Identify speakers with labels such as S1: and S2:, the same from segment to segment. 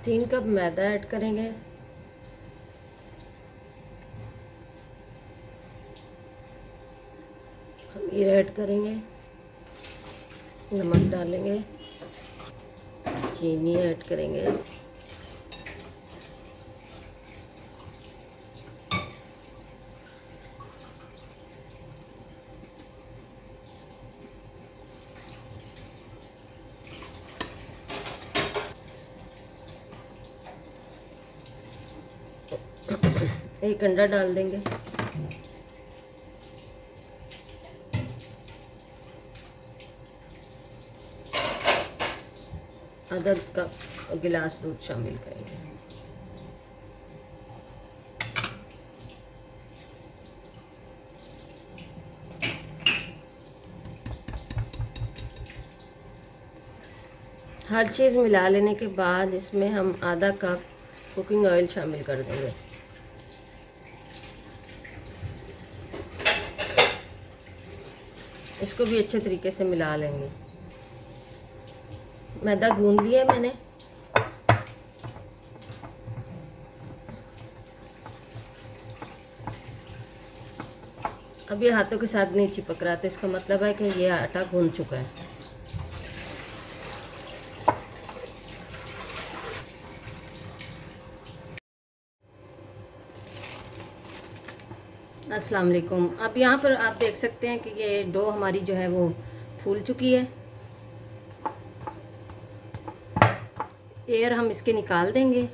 S1: 3 cup मैदा add करेंगे। खमीर add करेंगे, नमक डालेंगे, चीनी ऐड करेंगे, एक अंडा डाल देंगे, आधा कप गिलास दूध शामिल करेंगे। हर चीज़ मिला लेने के बाद इसमें हम आधा कप कुकिंग ऑयल शामिल कर देंगे। इसको भी अच्छे तरीके से मिला लेंगे। मैदा गूंद लिया मैंने। अब ये हाथों के साथ नहीं चिपक रहा, तो इसका मतलब है कि ये आटा गूंद चुका है। अस्सलाम वालेकुम। अब यहाँ पर आप देख सकते हैं कि ये डो हमारी जो है वो फूल चुकी है। एयर हम इसके निकाल देंगे।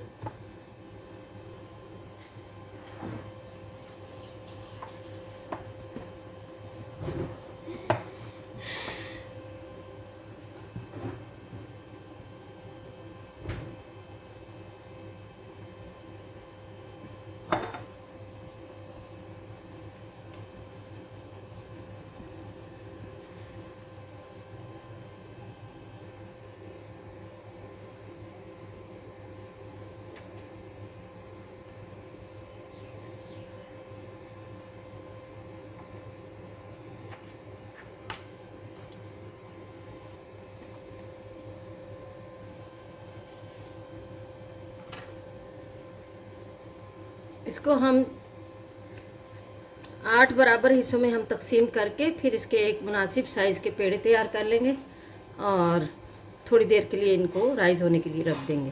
S1: इसको हम 8 बराबर हिस्सों में हम तकसीम करके फिर इसके एक मुनासिब साइज़ के पेड़े तैयार कर लेंगे और थोड़ी देर के लिए इनको राइज़ होने के लिए रख देंगे।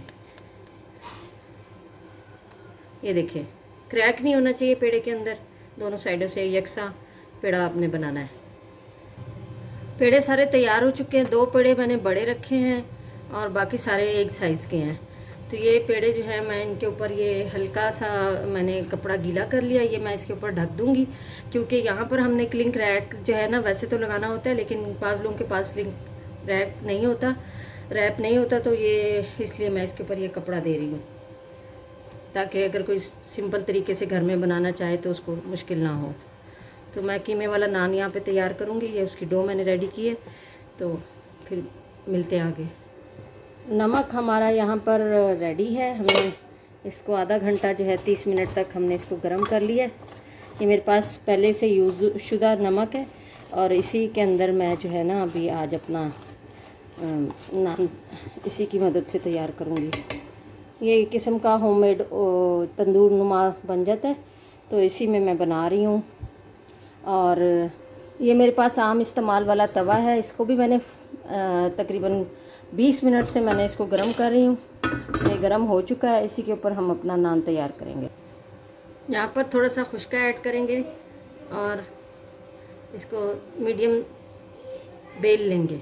S1: ये देखिए, क्रैक नहीं होना चाहिए पेड़े के अंदर, दोनों साइडों से यकसा पेड़ा आपने बनाना है। पेड़े सारे तैयार हो चुके हैं। 2 पेड़े मैंने बड़े रखे हैं और बाकी सारे एक साइज़ के हैं। तो ये पेड़े जो है मैं इनके ऊपर ये हल्का सा मैंने कपड़ा गीला कर लिया। ये मैं इसके ऊपर ढक दूंगी क्योंकि यहाँ पर हमने क्लिंग रैक जो है ना वैसे तो लगाना होता है, लेकिन बाज़ लोगों के पास क्लिंग रैक नहीं होता, रैप नहीं होता, तो ये इसलिए मैं इसके ऊपर ये कपड़ा दे रही हूँ ताकि अगर कोई सिंपल तरीके से घर में बनाना चाहे तो उसको मुश्किल ना हो। तो मैं कीमे वाला नान यहाँ पे तैयार करूँगी। ये उसकी डो मैंने रेडी की है, तो फिर मिलते हैं आगे। नमक हमारा यहाँ पर रेडी है। हमने इसको आधा घंटा जो है 30 मिनट तक हमने इसको गर्म कर लिया है। ये मेरे पास पहले से यूज़ शुदा नमक है और इसी के अंदर मैं जो है ना अभी आज अपना नान इसी की मदद से तैयार करूँगी। ये एक किस्म का होममेड तंदूर नुमा बन जाता है, तो इसी में मैं बना रही हूँ। और ये मेरे पास आम इस्तेमाल वाला तवा है, इसको भी मैंने तकरीबन 20 मिनट से मैंने इसको गर्म कर रही हूँ। ये गर्म हो चुका है। इसी के ऊपर हम अपना नान तैयार करेंगे। यहाँ पर थोड़ा सा खुश्का ऐड करेंगे और इसको मीडियम बेल लेंगे।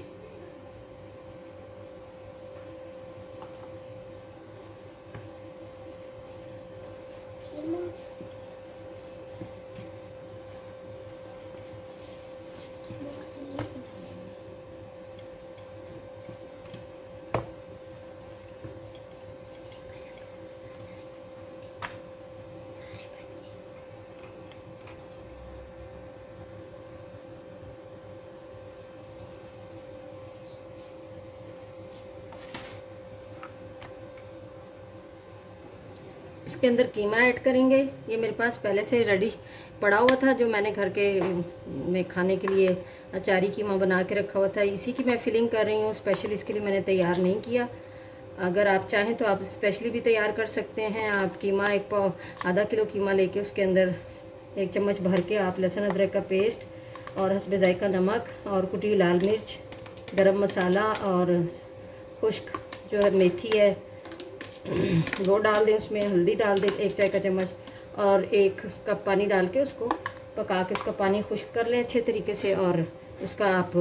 S1: इसके अंदर कीमा ऐड करेंगे। ये मेरे पास पहले से रेडी पड़ा हुआ था, जो मैंने घर के में खाने के लिए अचारी कीमा बना के रखा हुआ था। इसी की मैं फिलिंग कर रही हूँ, स्पेशल इसके लिए मैंने तैयार नहीं किया। अगर आप चाहें तो आप स्पेशली भी तैयार कर सकते हैं। आप कीमा एक पाव आधा किलो कीमा लेके उसके अंदर 1 चम्मच भर के आप लहसुन अदरक का पेस्ट और हस्बे जायका नमक और कुटी हुई लाल मिर्च, गरम मसाला और खुश्क जो है मेथी है वो डाल दें। उसमें हल्दी डाल दें 1 चाय का चम्मच और 1 कप पानी डाल के उसको पका के उसका पानी खुश्क कर लें अच्छे तरीके से। और उसका आप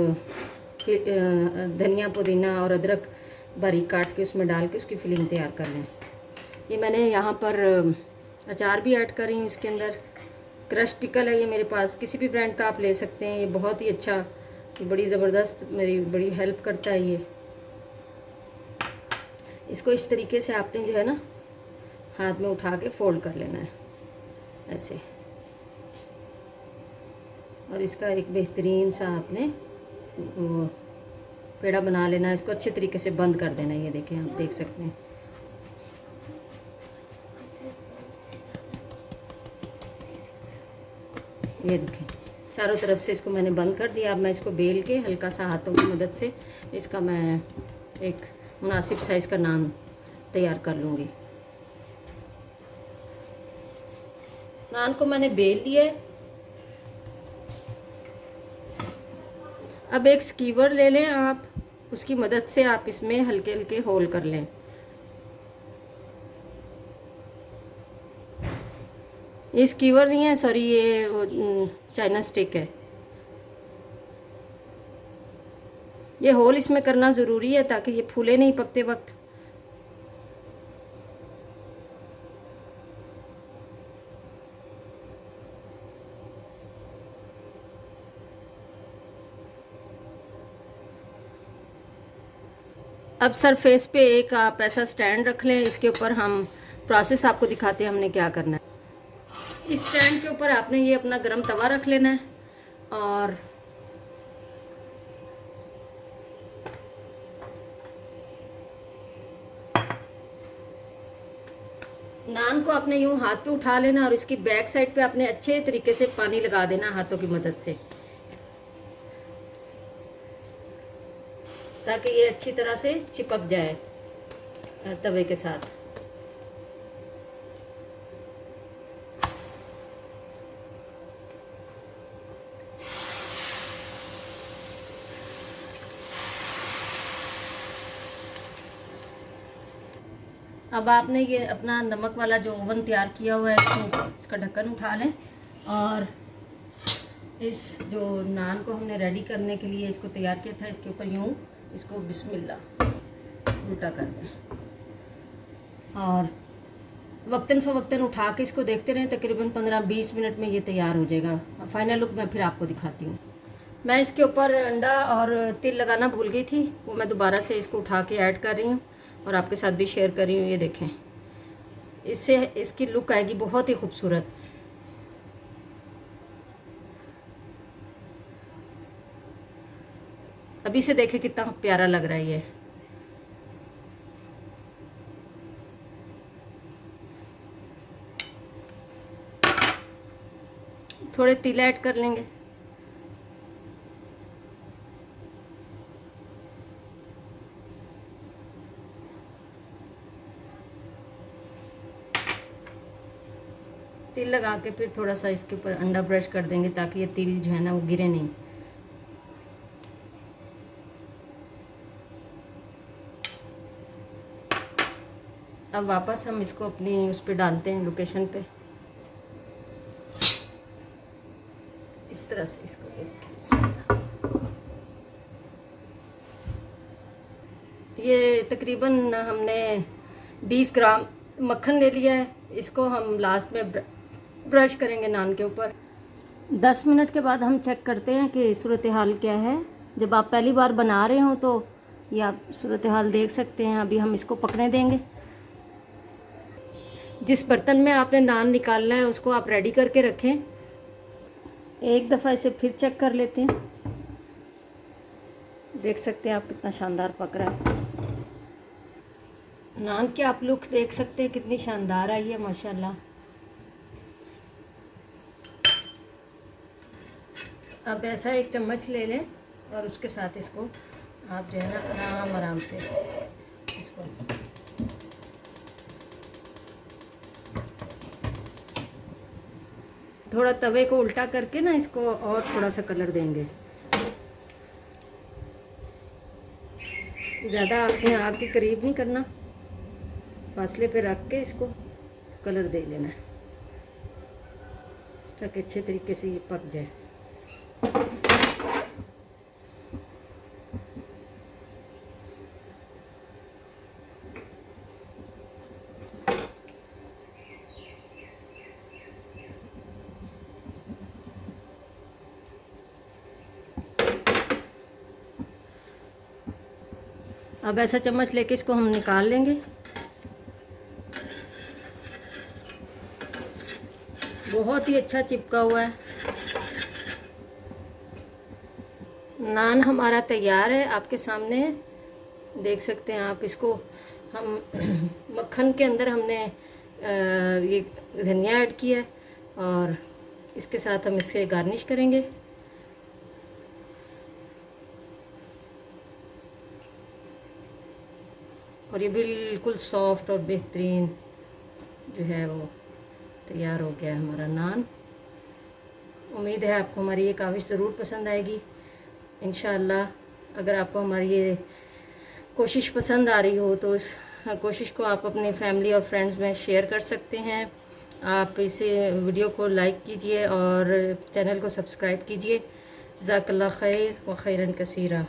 S1: धनिया पुदीना और अदरक बारीक काट के उसमें डाल के उसकी फिलिंग तैयार कर लें। ये मैंने यहाँ पर अचार भी ऐड कर रही हूँ इसके अंदर। क्रश पिकल है ये मेरे पास, किसी भी ब्रांड का आप ले सकते हैं। ये बहुत ही अच्छा, ये बड़ी ज़बरदस्त मेरी बड़ी हेल्प करता है ये। इसको इस तरीके से आपने जो है ना हाथ में उठा के फोल्ड कर लेना है ऐसे, और इसका एक बेहतरीन सा आपने वो पेड़ा बना लेना है। इसको अच्छे तरीके से बंद कर देना है। ये देखें, आप देख सकते हैं। ये देखें चारों तरफ से इसको मैंने बंद कर दिया। अब मैं इसको बेल के हल्का सा हाथों की मदद से इसका मैं एक मुनासिब साइज़ का नान तैयार कर लूँगी। नान को मैंने बेल लिया है। अब एक स्कीवर ले लें आप, उसकी मदद से आप इसमें हल्के हल्के होल कर लें। ये स्कीवर नहीं है, सॉरी, ये वो चाइना स्टिक है। ये होल इसमें करना ज़रूरी है ताकि ये फूले नहीं पकते वक्त। अब सरफेस पे एक आप ऐसा स्टैंड रख लें, इसके ऊपर हम प्रोसेस आपको दिखाते हैं हमने क्या करना है। इस स्टैंड के ऊपर आपने ये अपना गरम तवा रख लेना है और नान को आपने यूं हाथ पे उठा लेना और इसकी बैक साइड पे आपने अच्छे तरीके से पानी लगा देना हाथों की मदद से, ताकि ये अच्छी तरह से चिपक जाए तवे के साथ। अब आपने ये अपना नमक वाला जो ओवन तैयार किया हुआ है इसका ढक्कन उठा लें और इस जो नान को हमने रेडी करने के लिए इसको तैयार किया था इसके ऊपर यूं इसको बिस्मिल्लाह उल्टा कर दें और वक्तन फ़वक्तन उठा के इसको देखते रहें। तकरीबन 15-20 मिनट में ये तैयार हो जाएगा। फाइनल लुक मैं फिर आपको दिखाती हूँ। मैं इसके ऊपर अंडा और तिल लगाना भूल गई थी, वो मैं दोबारा से इसको उठा के ऐड कर रही हूँ और आपके साथ भी शेयर कर रही हूँ। ये देखें, इससे इसकी लुक आएगी बहुत ही खूबसूरत। अभी से देखें कितना प्यारा लग रहा है ये। थोड़े तिल ऐड कर लेंगे। तिल लगा के फिर थोड़ा सा इसके ऊपर अंडा ब्रश कर देंगे ताकि ये तिल जो है ना वो गिरे नहीं। अब वापस हम इसको अपनी उस पे डालते हैं लोकेशन पे, इस तरह से इसको ये तकरीबन हमने 20 ग्राम मक्खन ले लिया है। इसको हम लास्ट में ब्रश करेंगे नान के ऊपर। 10 मिनट के बाद हम चेक करते हैं कि सूरत हाल क्या है। जब आप पहली बार बना रहे हो तो ये आप सूरत हाल देख सकते हैं। अभी हम इसको पकने देंगे। जिस बर्तन में आपने नान निकालना है उसको आप रेडी करके रखें। एक दफ़ा इसे फिर चेक कर लेते हैं। देख सकते हैं आप कितना शानदार पक रहा है नान की। आप लुक देख सकते हैं कितनी शानदार आई है माशाल्लाह। अब ऐसा एक चम्मच ले लें और उसके साथ इसको आप जो है ना आराम से इसको थोड़ा तवे को उल्टा करके ना इसको और थोड़ा सा कलर देंगे। ज़्यादा अपने आग के करीब नहीं करना, फासले पे रख के इसको कलर दे लेना है ताकि अच्छे तरीके से ये पक जाए। अब ऐसा चम्मच लेके इसको हम निकाल लेंगे। बहुत ही अच्छा चिपका हुआ है। नान हमारा तैयार है, आपके सामने देख सकते हैं आप। इसको हम मक्खन के अंदर हमने ये धनिया ऐड किया है और इसके साथ हम इसे गार्निश करेंगे। और ये बिल्कुल सॉफ्ट और बेहतरीन जो है वो तैयार हो गया है हमारा नान। उम्मीद है आपको हमारी ये काविश ज़रूर पसंद आएगी इंशाअल्लाह। अगर आपको हमारी ये कोशिश पसंद आ रही हो तो इस कोशिश को आप अपने फैमिली और फ्रेंड्स में शेयर कर सकते हैं। आप इसे वीडियो को लाइक कीजिए और चैनल को सब्सक्राइब कीजिए। जज़ाकल्लाह खैर व खैरन कसीरा।